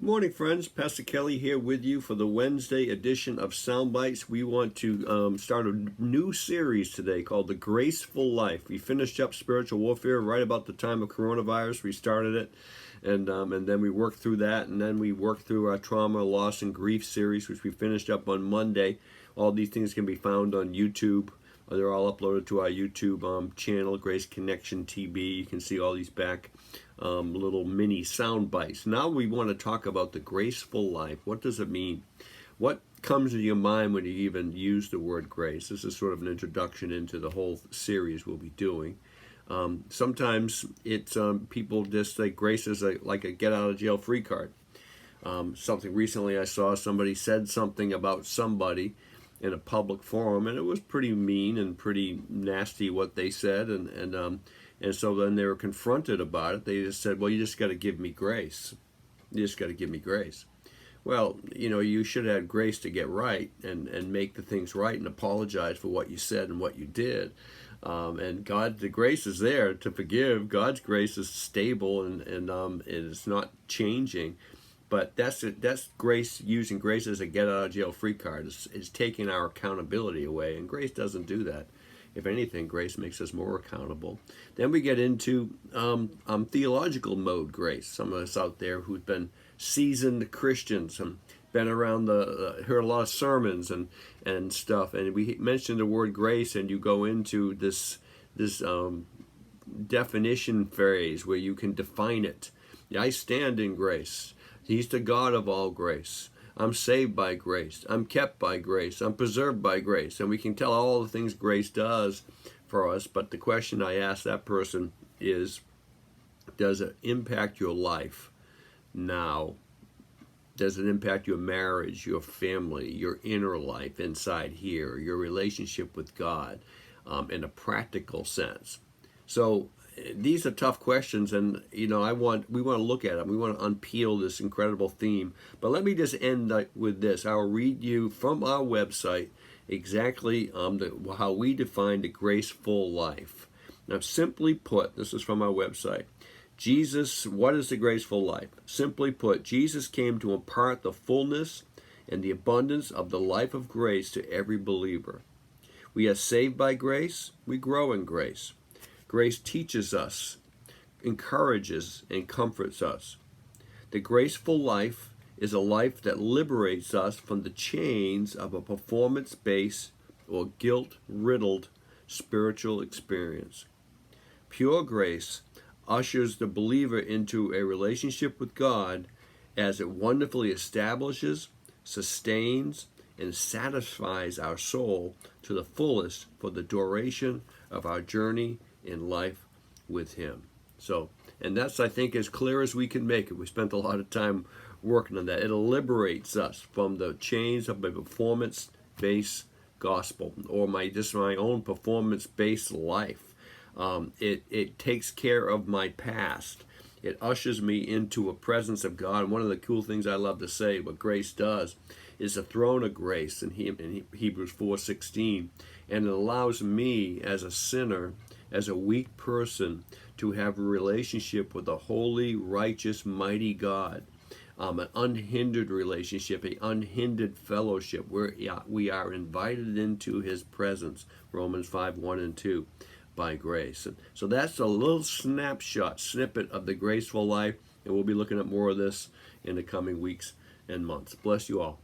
Good morning, friends. Pastor Kelly here with you for the Wednesday edition of Sound Bytes. We want to start a new series today called The GraceFull Life. We finished up spiritual warfare right about the time of coronavirus. We started it, and then we worked through that, and then we worked through our trauma, loss, and grief series, which we finished up on Monday. All these things can be found on YouTube. They're all uploaded to our YouTube channel, Grace Connection TV. You can see all these back little mini sound bites. Now we want to talk about the graceful life. What does it mean? What comes to your mind when you even use the word grace? This is sort of an introduction into the whole series we'll be doing. Sometimes it's people just say grace is like a get out of jail free card. Something recently I saw, somebody said something about somebody in a public forum, and it was pretty mean and pretty nasty what they said, and so then they were confronted about it. They just said, well, you just got to give me grace. You just got to give me grace. Well, you should have grace to get right and make the things right and apologize for what you said and what you did. And God, the grace is there to forgive. God's grace is stable and it's not changing. But that's grace, using grace as a get out of jail free card. It's taking our accountability away, and grace doesn't do that. If anything, grace makes us more accountable. Then we get into theological mode grace. Some of us out there who've been seasoned Christians and been around heard a lot of sermons and stuff, and we mentioned the word grace, and you go into this definition phrase where you can define it. I stand in grace. He's the God of all grace. I'm saved by grace. I'm kept by grace. I'm preserved by grace. And we can tell all the things grace does for us, but the question I ask that person is, does it impact your life now? Does it impact your marriage, your family, your inner life inside here, your relationship with God in a practical sense? So these are tough questions, and we want to look at them. We want to unpeel this incredible theme. But let me just end with this. I'll read you from our website exactly how we define the graceful life. Now, simply put, this is from our website. What is the graceful life? Simply put, Jesus came to impart the fullness and the abundance of the life of grace to every believer. We are saved by grace. We grow in grace. Grace teaches us, encourages, and comforts us. The graceful life is a life that liberates us from the chains of a performance-based or guilt-riddled spiritual experience. Pure grace ushers the believer into a relationship with God as it wonderfully establishes, sustains, and satisfies our soul to the fullest for the duration of our journey in life with Him. And that's, I think, as clear as we can make it. We spent a lot of time working on that. It liberates us from the chains of a performance-based gospel or my own performance-based life. It takes care of my past. It ushers me into a presence of God. And one of the cool things I love to say, what grace does, is a throne of grace in Hebrews 4:16, and it allows me as a sinner, as a weak person, to have a relationship with a holy, righteous, mighty God, an unhindered relationship, an unhindered fellowship where we are invited into His presence, Romans 5:1 and 2, by grace. And so that's a little snippet of the graceful life, and we'll be looking at more of this in the coming weeks and months. Bless you all.